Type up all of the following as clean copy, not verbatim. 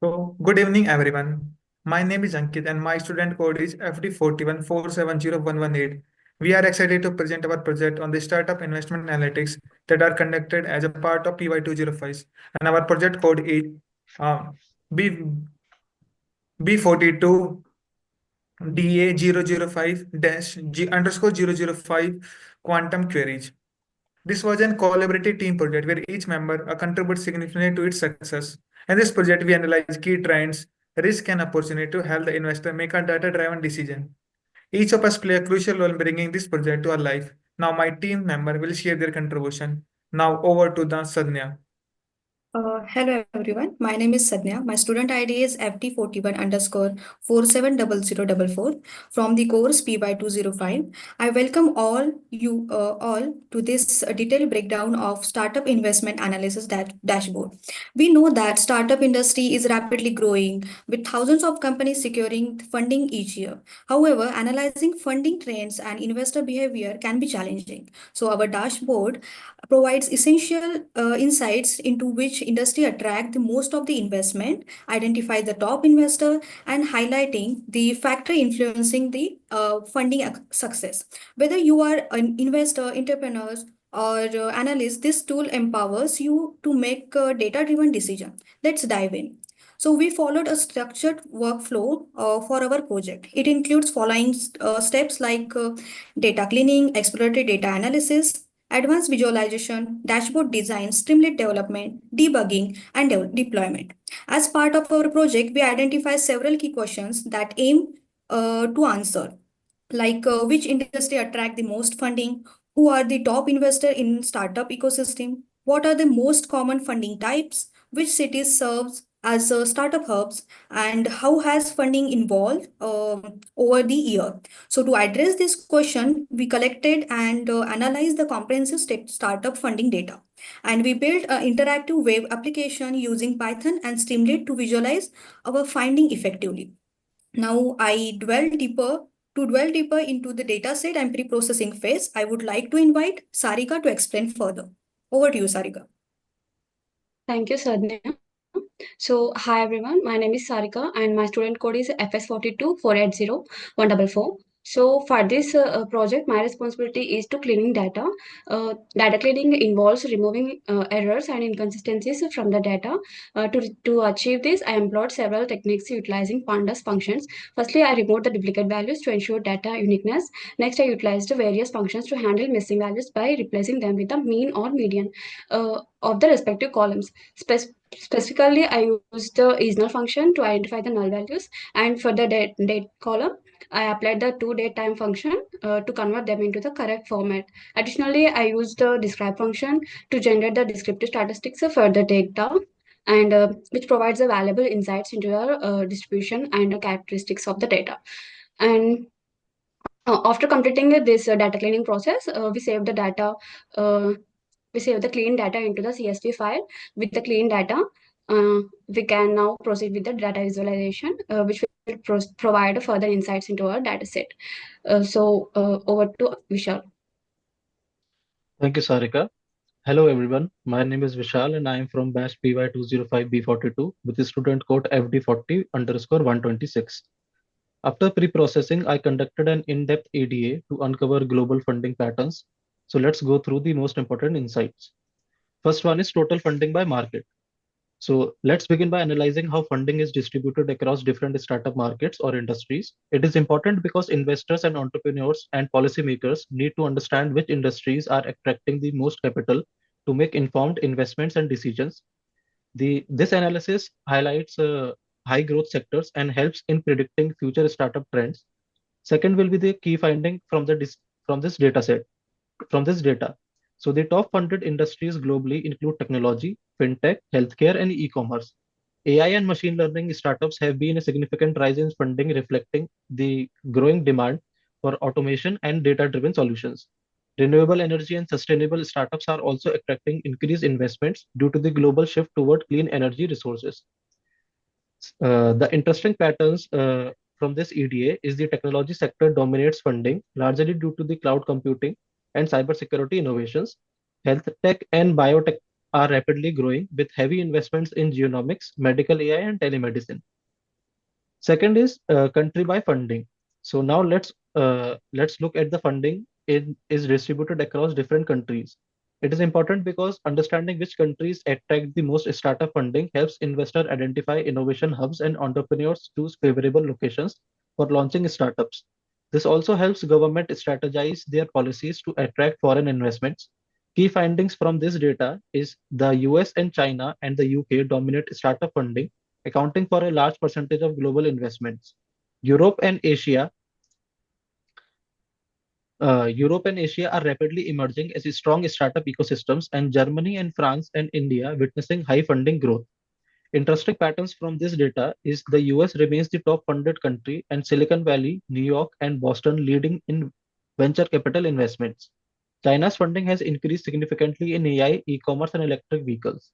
So, good evening, everyone. My name is Ankit, and my student code is FD41470118. We are excited to present our project on the startup investment analytics that are conducted as a part of PY205. And our project code is uh, B, B42 DA005 dash G underscore 005 quantum queries. This was a collaborative team project where each member contributes significantly to its success. In this project, we analyze key trends, risk, and opportunity to help the investor make a data-driven decision. Each of us play a crucial role in bringing this project to our life. Now, my team member will share their contribution. Now, over to the Sadhnya. Hello everyone, my name is Sadhnya. My student ID is FT41 underscore 470044 from the course PY205. I welcome all to this detailed breakdown of startup investment analysis dashboard. We know that startup industry is rapidly growing with thousands of companies securing funding each year. However, analyzing funding trends and investor behavior can be challenging. So our dashboard provides essential insights into which industry attract the most of the investment, identify the top investor, and highlighting the factor influencing the funding success. Whether you are an investor, entrepreneur, or analyst, this tool empowers you to make a data-driven decision. Let's dive in. So we followed a structured workflow for our project. It includes following steps like data cleaning, exploratory data analysis, advanced visualization, dashboard design, streamlit development, debugging, and deployment. As part of our project, we identify several key questions that aim to answer, like which industry attract the most funding, who are the top investor in startup ecosystem, what are the most common funding types, which cities serves as startup hubs, and how has funding evolved over the year. So to address this question, we collected and analyzed the comprehensive startup funding data. And we built an interactive web application using Python and Streamlit to visualize our finding effectively. Now I dwell deeper. To dwell deeper into the dataset and pre-processing phase, I would like to invite Sarika to explain further. Over to you, Sarika. Thank you, Sadhnya. So, hi everyone, my name is Sarika and my student code is FS42480 So, for this project, my responsibility is to cleaning data. Data cleaning involves removing errors and inconsistencies from the data. To achieve this, I employed several techniques utilizing pandas functions. Firstly, I removed the duplicate values to ensure data uniqueness. Next, I utilized various functions to handle missing values by replacing them with the mean or median of the respective columns. Specifically, I used the isNull function to identify the null values, and for the date column, I applied the toDateTime function to convert them into the correct format. Additionally, I used the describe function to generate the descriptive statistics for the data, and which provides the valuable insights into your distribution and the characteristics of the data. And after completing this data cleaning process, uh, we save the clean data into the CSV file. With the clean data, we can now proceed with the data visualization, which will provide further insights into our data set. Over to Vishal. Thank you, Sarika. Hello, everyone. My name is Vishal and I am from batch PY205B42 with the student code FD40 underscore 126. After pre-processing, I conducted an in-depth ADA to uncover global funding patterns. So let's go through the most important insights. First one is total funding by market. So let's begin by analyzing how funding is distributed across different startup markets or industries. It is important because investors and entrepreneurs and policymakers need to understand which industries are attracting the most capital to make informed investments and decisions. This analysis highlights high growth sectors and helps in predicting future startup trends. Second will be the key finding from this data set from this data. So the top funded industries globally include technology, fintech, healthcare, and e-commerce. AI and machine learning startups have been a significant rise in funding, reflecting the growing demand for automation and data-driven solutions. Renewable energy and sustainable startups are also attracting increased investments due to the global shift toward clean energy resources. The interesting patterns from this EDA is the technology sector dominates funding largely due to the cloud computing and cybersecurity innovations. Health tech and biotech are rapidly growing with heavy investments in genomics, medical AI, and telemedicine. Second is country by funding. So now let's look at the funding is distributed across different countries. It is important because understanding which countries attract the most startup funding helps investor identify innovation hubs and entrepreneurs choose favorable locations for launching startups. This also helps government strategize their policies to attract foreign investments. Key findings from this data is the US and China and the UK dominate startup funding, accounting for a large percentage of global investments. Europe and Asia, Europe and Asia are rapidly emerging as strong startup ecosystems, and Germany and France and India witnessing high funding growth. Interesting patterns from this data is the US remains the top funded country, and Silicon Valley, New York, and Boston leading in venture capital investments. China's funding has increased significantly in AI, e-commerce, and electric vehicles.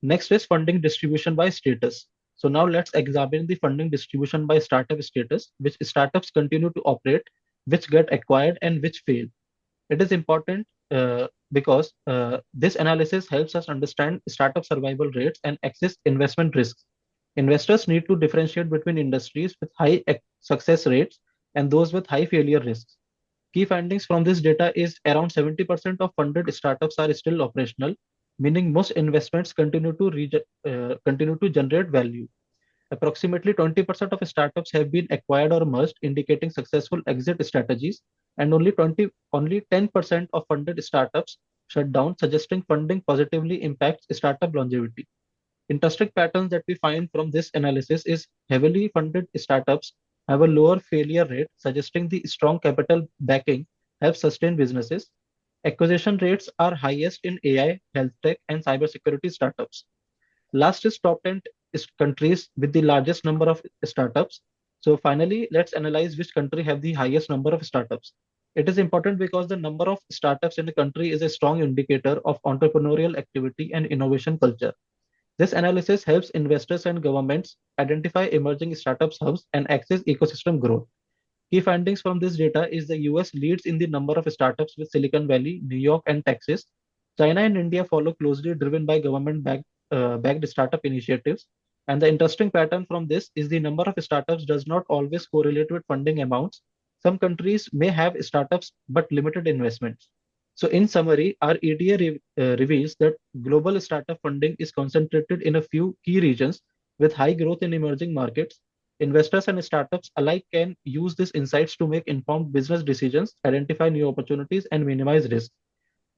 Next is funding distribution by status. So now let's examine the funding distribution by startup status, which startups continue to operate, which get acquired, and which fail. It is important because this analysis helps us understand startup survival rates and access investment risks. Investors need to differentiate between industries with high success rates and those with high failure risks. Key findings from this data is around 70% of funded startups are still operational, meaning most investments continue to generate value. Approximately 20% of startups have been acquired or merged, indicating successful exit strategies, and only 10% of funded startups shut down, suggesting funding positively impacts startup longevity. Interesting patterns that we find from this analysis is heavily funded startups have a lower failure rate, suggesting the strong capital backing helps sustain businesses. Acquisition rates are highest in AI, health tech, and cybersecurity startups. Last is top 10 is countries with the largest number of startups. So finally, let's analyze which country have the highest number of startups. It is important because the number of startups in the country is a strong indicator of entrepreneurial activity and innovation culture. This analysis helps investors and governments identify emerging startups hubs and access ecosystem growth. Key findings from this data is the US leads in the number of startups with Silicon Valley, New York, and Texas. China and India follow closely, driven by government backed startup initiatives. And the interesting pattern from this is the number of startups does not always correlate with funding amounts. Some countries may have startups but limited investments. So, in summary, our EDA reveals that global startup funding is concentrated in a few key regions with high growth in emerging markets. Investors and startups alike can use these insights to make informed business decisions, identify new opportunities, and minimize risk.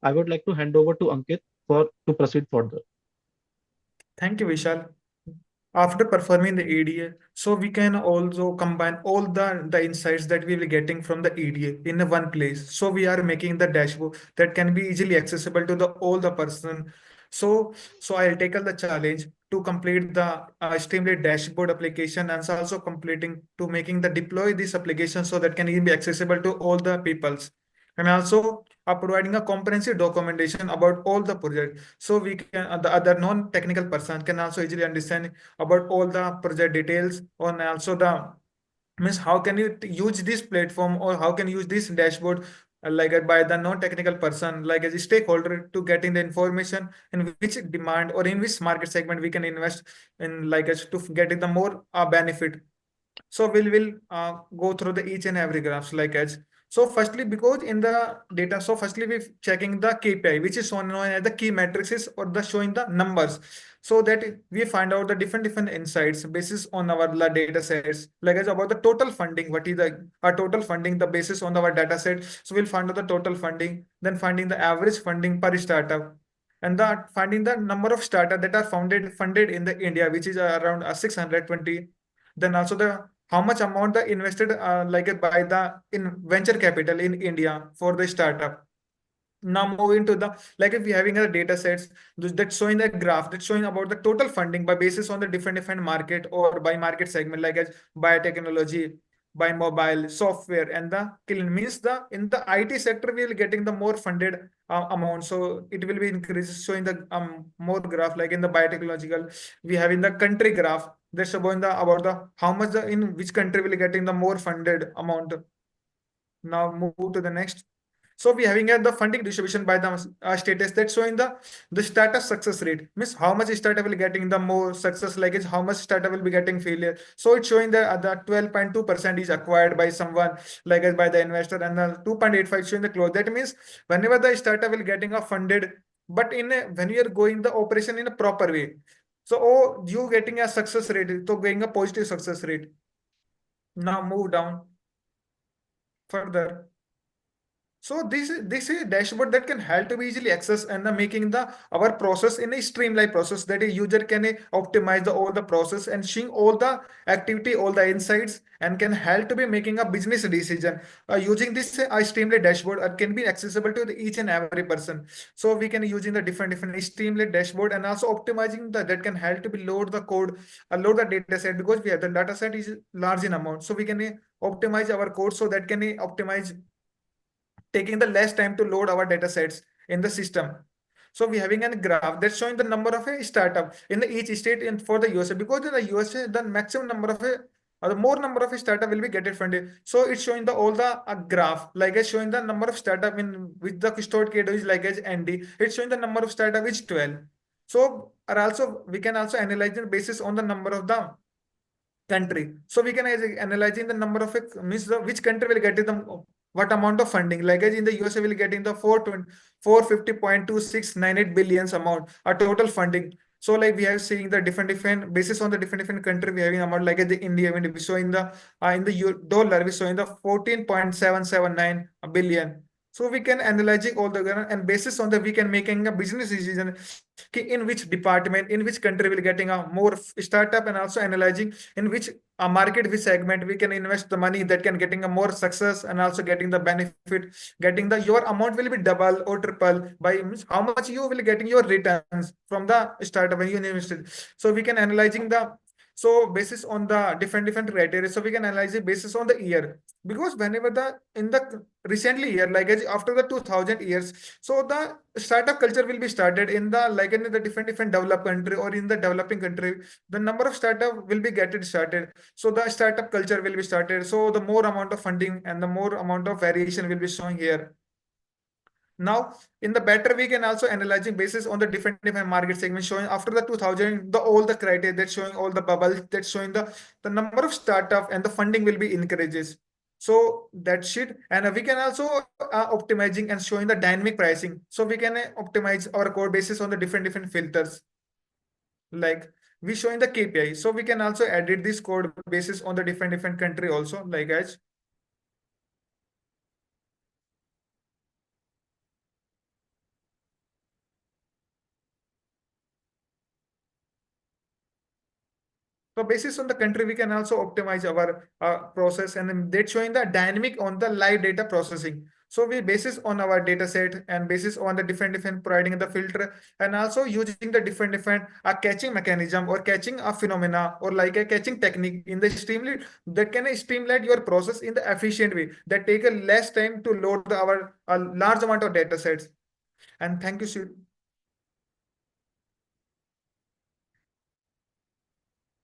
I would like to hand over to Ankit for to proceed further. Thank you, Vishal. After performing the EDA, so we can also combine all the insights that we will getting from the EDA in a one place. So we are making the dashboard that can be easily accessible to the all the person. So I'll take the challenge to complete the Streamlit dashboard application and also completing to making the deploy this application so that can even be accessible to all the peoples. And also providing a comprehensive documentation about all the project so we can the other non-technical person can also easily understand about all the project details and also the means how can you use this platform or how can you use this dashboard by the non-technical person like as a stakeholder to getting the information in which demand or in which market segment we can invest in like as to getting the more benefit. So we'll go through the each and every graphs like as so firstly because in the data so firstly we checking the KPI which is shown as the key matrices or the showing the numbers so that we find out the different insights basis on our data sets like as about the total funding what is the our total funding the basis on our data set. So we'll find out the total funding, then finding the average funding per startup and the finding the number of startups that are funded in the India which is around 620. Then also the how much amount the invested by the in venture capital in India for the startup. Now moving to the like if we having a data sets that's showing a graph that's showing about the total funding by basis on the different market or by market segment like as biotechnology, by mobile software and the clean means the in the IT sector we will getting the more funded amount so it will be increases showing the more graph like in the biotechnological we have in the country graph that's about the how much the in which country will getting the more funded amount. Now move to the next. So we having the funding distribution by the status that's showing the startup success rate, means how much startup will getting the more success, like is how much startup will be getting failure. So it's showing the 12.2% is acquired by someone, like as by the investor, and the 2.85 showing the close. That means whenever the startup will getting a funded, but when you are going the operation in a proper way, so you getting a success rate, so going a positive success rate. Now move down further. So this is a dashboard that can help to be easily access and making the our process in a streamlined process, that a user can optimize all the process and seeing all the activity, all the insights, and can help to be making a business decision. Using this streamlined dashboard can be accessible to each and every person. So we can using the different streamlined dashboard, and also optimizing that can help to be load the code, load the data set, because we have the data set is large in amount. So we can optimize our code so that can optimize taking the less time to load our data sets in the system. So we having a graph that's showing the number of a startup in the each state in for the USA, because in the USA the maximum number of a or the more number of a startup will be get it funded. So it's showing the all the graph, like it's showing the number of startup in with the stored key is like as ND. It's showing the number of startup is 12. So are also we can also analyze the basis on the number of the country. So we can analyzing the number of means which country will get the what amount of funding. Like as in the USA will get in the 450.2698 billions amount, a total funding. So like we have seeing the different basis on the different country we having amount, like the India when we show in the dollar we show in the 14.779 billion. So we can analyzing all the and basis on the we can making a business decision in which department, in which country will getting a more startup, and also analyzing in which market, which segment we can invest the money that can getting a more success, and also getting the benefit, getting the your amount will be double or triple by means how much you will getting your returns from the startup when you invested. So we can analyzing the so basis on the different criteria. So we can analyze it basis on the year, because whenever the in the recently year, like after the 2000 years, so the startup culture will be started in the like in the different developed country or in the developing country. The number of startup will be getting started, so the startup culture will be started. So the more amount of funding and the more amount of variation will be showing here. Now, in the better, we can also analyzing basis on the different market segments, showing after the 2000, the all the criteria that's showing all the bubbles, that's showing the number of startup and the funding will be increases. So that's it. And we can also optimizing and showing the dynamic pricing. So we can optimize our code basis on the different filters. Like we showing the KPI. So we can also edit this code basis on the different country also, like as so basis on the country, we can also optimize our process, and then that's showing the dynamic on the live data processing. So we basis on our data set and basis on the different providing the filter, and also using the different catching mechanism or catching a phenomena or like a catching technique in the streamline that can streamline your process in the efficient way that take a less time to load our a large amount of data sets. And thank you, Sid.